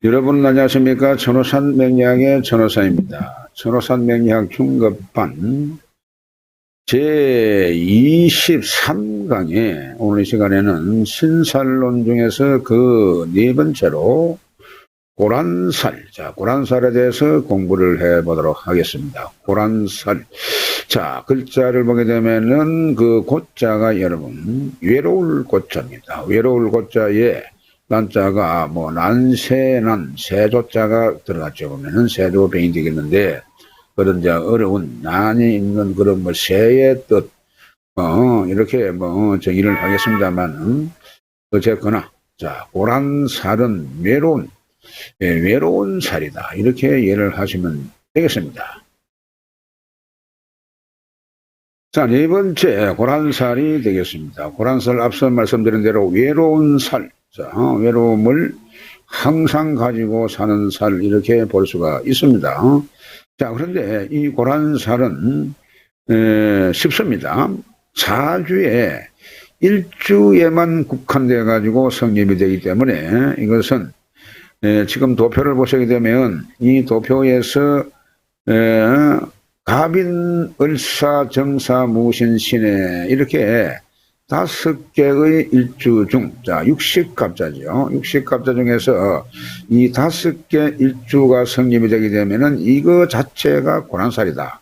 여러분 안녕하십니까. 천호산 맹약의 천호사입니다. 천호산 맹약 중급반 제23강에 오늘 이 시간에는 신살론 중에서 그 네 번째로 고란살, 고란살에 대해서 공부를 해 보도록 하겠습니다. 고란살. 글자를 보게 되면은 그 고자가 여러분 외로울 고자입니다. 외로울 고자에 난자가 난세난 세조자가 들어갔죠. 보면은 세조병이 되겠는데, 그런 어려운 난이 있는 그런 세의 뜻 이렇게 정의를 하겠습니다만, 어쨌거나 고란살은 외로운 살이다, 이렇게 이해를 하시면 되겠습니다. 네 번째 고란살이 되겠습니다. 고란살 앞서 말씀드린 대로 외로운 살, 외로움을 항상 가지고 사는 살, 이렇게 볼 수가 있습니다. 그런데 이 고란살은 쉽습니다. 4주에 1주에만 국한되어 가지고 성립이 되기 때문에, 이것은 지금 도표를 보시게 되면 이 도표에서 갑인, 을사, 정사, 무신, 신해, 이렇게 5개의 일주 중, 60갑자죠. 60갑자 중에서 이 5개 일주가 성립이 되게 되면은 이거 자체가 고란살이다,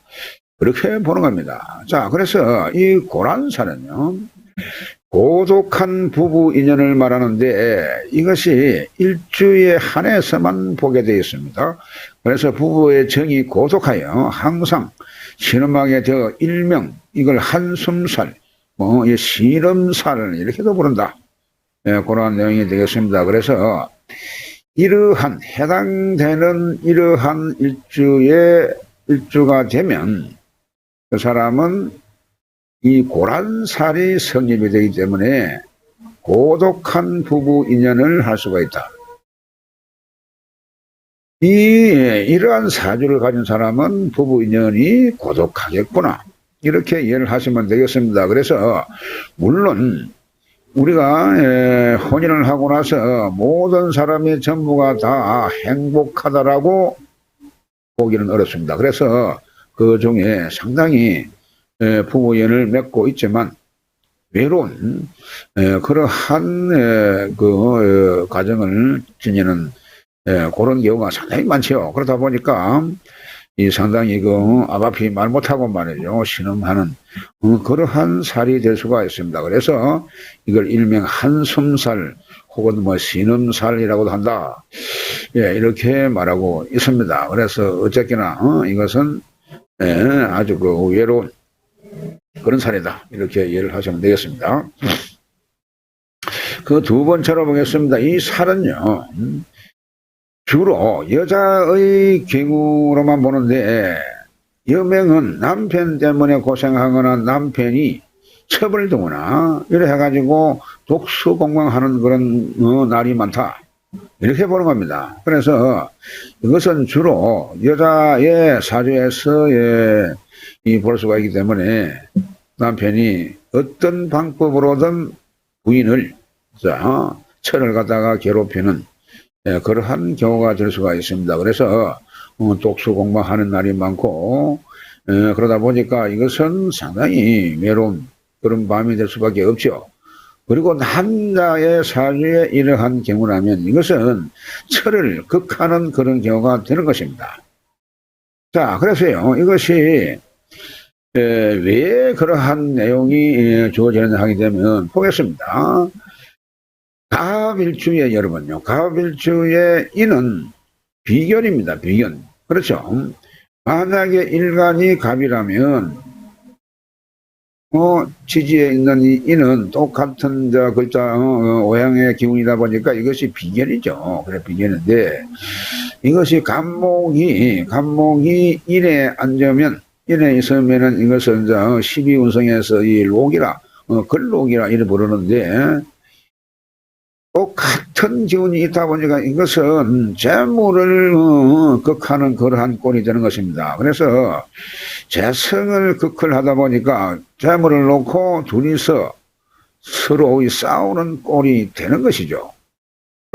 그렇게 보는 겁니다. 그래서 이 고란살은요, 고독한 부부 인연을 말하는데, 이것이 일주에 한해서만 보게 되어 있습니다. 그래서 부부의 정이 고독하여 항상 신음하게 되어 일명 이걸 한숨살, 신음살, 이렇게도 부른다, 그런 내용이 되겠습니다. 그래서 해당되는 이러한 일주가 되면 그 사람은 이 고란살이 성립이 되기 때문에 고독한 부부 인연을 할 수가 있다. 이러한 사주를 가진 사람은 부부 인연이 고독하겠구나, 이렇게 이해를 하시면 되겠습니다. 그래서 물론 우리가 혼인을 하고 나서 모든 사람이 전부가 다 행복하다라고 보기는 어렵습니다. 그래서 그 중에 상당히 부부 인연을 맺고 있지만 외로운 그러한 그 가정을 지니는 그런 경우가 상당히 많죠. 그러다 보니까 이 상당히 앞이 말 못하고 말이죠, 신음하는 그러한 살이 될 수가 있습니다. 그래서 이걸 일명 한숨살 혹은 신음살이라고도 한다, 이렇게 말하고 있습니다. 그래서 어쨌거나 이것은 아주 외로운 그런 살이다, 이렇게 이해를 하시면 되겠습니다. 그 두 번째로 보겠습니다. 이 살은요, 주로 여자의 경우로만 보는데, 여명은 남편 때문에 고생하거나 남편이 첩을 두거나 이래 해가지고 독수공방하는 그런 날이 많다, 이렇게 보는 겁니다. 그래서 이것은 주로 여자의 사주에서 볼 수가 있기 때문에 남편이 어떤 방법으로든 부인을 철을 갖다가 괴롭히는 그러한 경우가 될 수가 있습니다. 그래서 독수공방하는 날이 많고, 그러다 보니까 이것은 상당히 외로운 그런 밤이 될 수밖에 없죠. 그리고 남자의 사주에 이러한 경우라면 이것은 철을 극하는 그런 경우가 되는 것입니다. 그래서요, 이것이 왜 그러한 내용이 주어지느냐 하게 되면 보겠습니다. 갑일주에 여러분요, 갑일주에 인은 비견입니다. 비견. 그렇죠. 만약에 일간이 갑이라면 지지에 있는 이 인은 똑같은 글자 오양의 기운이다 보니까 이것이 비견이죠. 그래, 비견인데 이것이 갑목이 인에 앉으면, 인에 있으면은 이것은 12운성에서 이 록이라, 걸록이라 이래 부르는데, 똑같은 기운이 있다 보니까 이것은 재물을 극하는 그러한 꼴이 되는 것입니다. 그래서 재성을 극을 하다 보니까 재물을 놓고 둘이서 서로 싸우는 꼴이 되는 것이죠.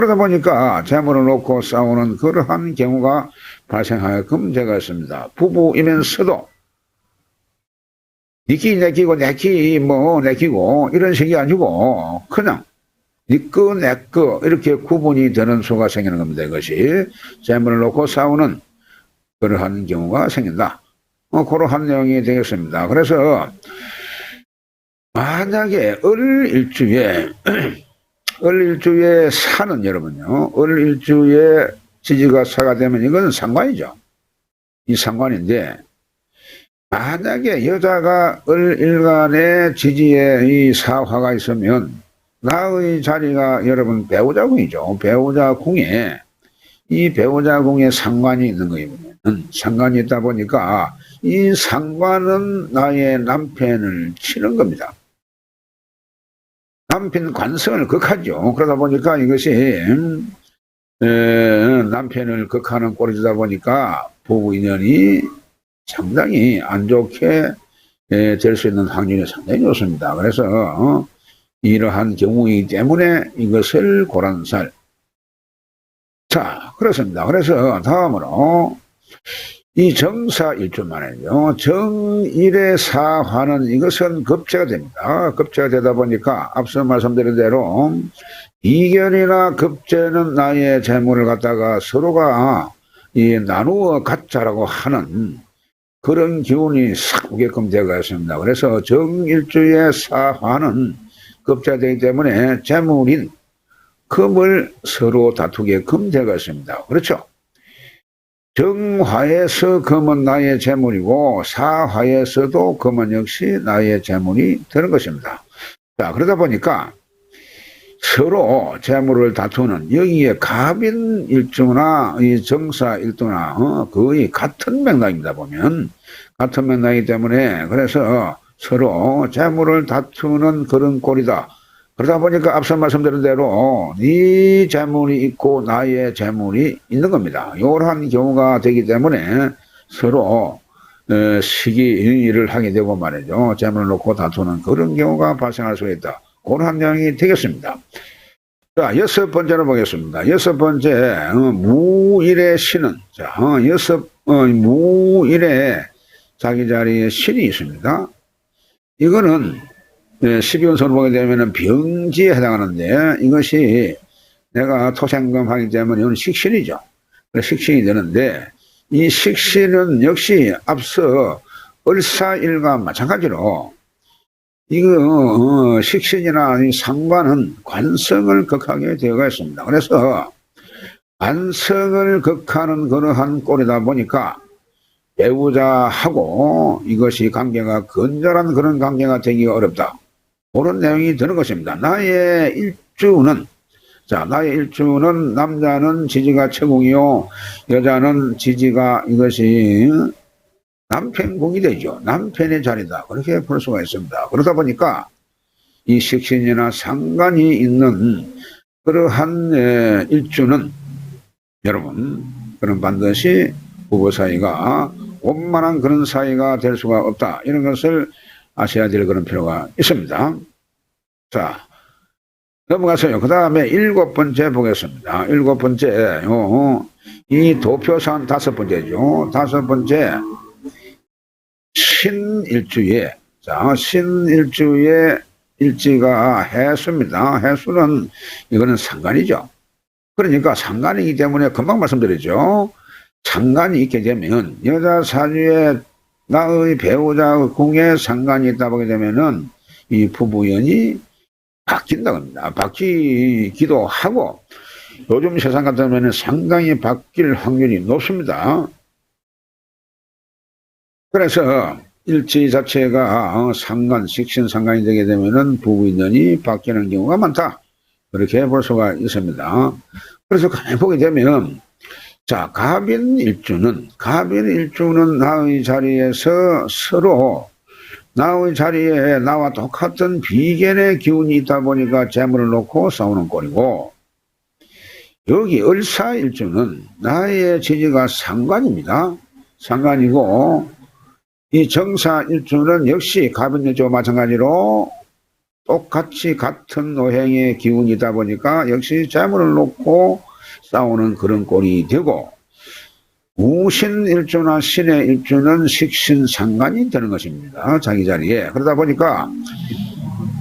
그러다 보니까 재물을 놓고 싸우는 그러한 경우가 발생하게끔 되어 있습니다. 부부이면서도 니끼 내끼고 내끼 뭐 내끼고 이런 식이 아니고 그냥 니꺼 내꺼 이렇게 구분이 되는 수가 생기는 겁니다. 이것이 재물을 놓고 싸우는 그러한 경우가 생긴다. 그러한 내용이 되겠습니다. 그래서 만약에 을일주에 을일주에 사는 여러분요, 을일주에 지지가 사가 되면 이건 상관이죠. 이 상관인데 만약에 여자가 을일간의 지지에 이 사화가 있으면 나의 자리가 여러분 배우자 궁이죠. 배우자 궁에 이 배우자 궁에 상관이 있는 거예요. 상관이 있다 보니까 이 상관은 나의 남편을 치는 겁니다. 남편 관성을 극하죠. 그러다 보니까 이것이 남편을 극하는 꼴이다 보니까 부부 인연이 상당히 안 좋게 될 수 있는 확률이 상당히 좋습니다. 그래서 이러한 경우이기 때문에 이것을 고란살. 자, 그렇습니다. 그래서 다음으로 이 정사일주만에요. 정일의 사화는 이것은 급제가 됩니다. 급제가 되다 보니까 앞서 말씀드린 대로 이견이나 급제는 나의 재물을 갖다가 서로가 이 나누어 갖자라고 하는 그런 기운이 싹 오게끔 되어 있습니다. 그래서 정일주의 사화는 급제가 되기 때문에 재물인 금을 서로 다투게끔 되어 있습니다. 그렇죠? 정화에서 금은 나의 재물이고 사화에서도 금은 역시 나의 재물이 되는 것입니다. 자, 그러다 보니까 서로 재물을 다투는 여기에 갑인일주나 이 정사일주나 거의 같은 맥락입니다. 보면 같은 맥락이기 때문에 그래서 서로 재물을 다투는 그런 꼴이다. 그러다 보니까 앞서 말씀드린 대로 네 재물이 있고 나의 재물이 있는 겁니다. 이러한 경우가 되기 때문에 서로 시기를 하게 되고 말이죠. 재물을 놓고 다투는 그런 경우가 발생할 수 있다. 그런 내용이 되겠습니다. 자, 여섯 번째로 보겠습니다. 여섯 번째, 무일의 신은, 자, 무일에 자기 자리에 신이 있습니다. 이거는 12운선을 보게 되면 병지에 해당하는데 이것이 내가 토생금하기 때문에 이건 식신이죠. 식신이 되는데 이 식신은 역시 앞서 을사일과 마찬가지로 이거 식신이나 이 상관은 관성을 극하게 되어 있습니다. 그래서 관성을 극하는 그러한 꼴이다 보니까 배우자하고 이것이 관계가 건전한 그런 관계가 되기가 어렵다. 그런 내용이 되는 것입니다. 나의 일주는, 자, 나의 일주는 남자는 지지가 처궁이요, 여자는 지지가 이것이 남편궁이 되죠. 남편의 자리다. 그렇게 볼 수가 있습니다. 그러다 보니까 이 식신이나 상관이 있는 그러한 일주는 여러분, 그런 반드시 부부 사이가 원만한 그런 사이가 될 수가 없다. 이런 것을 아셔야 될 그런 필요가 있습니다. 자, 넘어가서요. 그 다음에 일곱 번째 보겠습니다. 일곱 번째, 이 도표산 다섯 번째죠. 다섯 번째, 신일주에, 자, 신일주에 일지가 해수입니다. 해수는, 이거는 상관이죠. 그러니까 상관이기 때문에 금방 말씀드렸죠. 상관이 있게 되면, 여자 사주에 나의 배우자 궁에 상관이 있다 보게 되면은 이 부부연이 바뀐다고 합니다. 바뀌기도 하고 요즘 세상 같으면 상당히 바뀔 확률이 높습니다. 그래서 일지 자체가 상관, 식신 상관이 되게 되면은 부부인연이 바뀌는 경우가 많다. 그렇게 볼 수가 있습니다. 그래서 가만히 보게 되면 자, 갑인일주는 나의 자리에서 서로 나의 자리에 나와 똑같은 비견의 기운이 있다 보니까 재물을 놓고 싸우는 꼴이고, 여기 을사일주는 나의 지지가 상관입니다. 상관이고, 이 정사일주는 역시 갑인일주와 마찬가지로 똑같이 같은 노행의 기운이다 보니까 역시 재물을 놓고 싸우는 그런 꼴이 되고, 우신일주나 신의 일주는 식신상간이 되는 것입니다. 자기 자리에. 그러다 보니까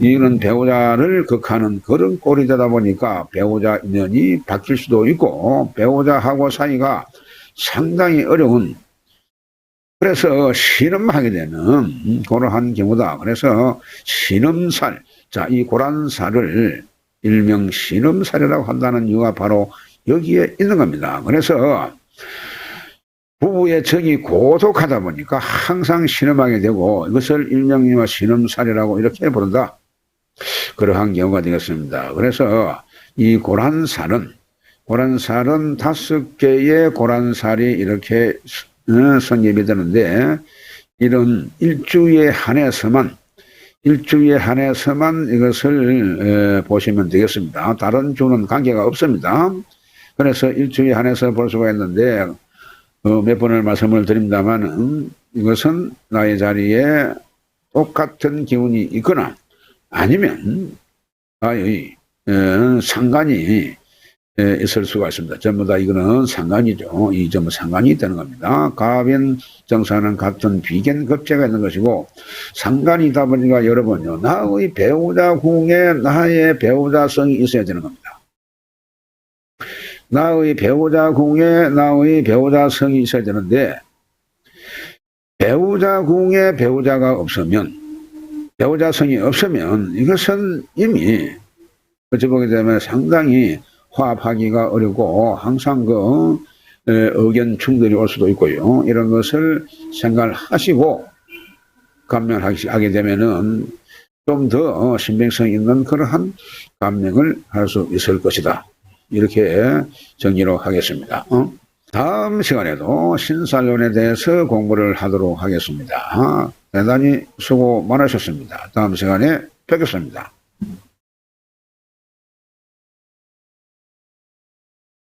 이는 배우자를 극하는 그런 꼴이 되다 보니까 배우자 인연이 바뀔 수도 있고 배우자하고 사이가 상당히 어려운, 그래서 신음하게 되는 그러한 경우다. 그래서 신음살, 자, 이 고란살을 일명 신음살이라고 한다는 이유가 바로 여기에 있는 겁니다. 그래서 부부의 정이 고독하다 보니까 항상 신음하게 되고 이것을 일명 신음살이라고 이렇게 부른다. 그러한 경우가 되겠습니다. 그래서 이 고란살은 5개의 고란살이 이렇게 성립이 되는데, 이런 일주에 한해서만 이것을 보시면 되겠습니다. 다른 주는 관계가 없습니다. 그래서 일주에 한해서 볼 수가 있는데, 몇 번을 말씀을 드립니다만 이것은 나의 자리에 똑같은 기운이 있거나 아니면 나의 상관이 있을 수가 있습니다. 전부 다 이거는 상관이죠. 이 전부 상관이 되는 겁니다. 가변 정사는 같은 비견 급제가 있는 것이고, 상관이다 보니까 여러분요, 나의 배우자 궁에 나의 배우자성이 있어야 되는 겁니다. 나의 배우자 궁에 나의 배우자성이 있어야 되는데, 배우자 궁에 배우자가 없으면, 배우자성이 없으면 이것은 이미 어찌 보게 되면 상당히 화합하기가 어렵고 항상 의견 충돌이 올 수도 있고요. 이런 것을 생각을 하시고 감명하게 되면은 좀 더 신빙성 있는 그러한 감명을 할 수 있을 것이다. 이렇게 정리로 하겠습니다. 다음 시간에도 신살론에 대해서 공부를 하도록 하겠습니다. 대단히 수고 많으셨습니다. 다음 시간에 뵙겠습니다.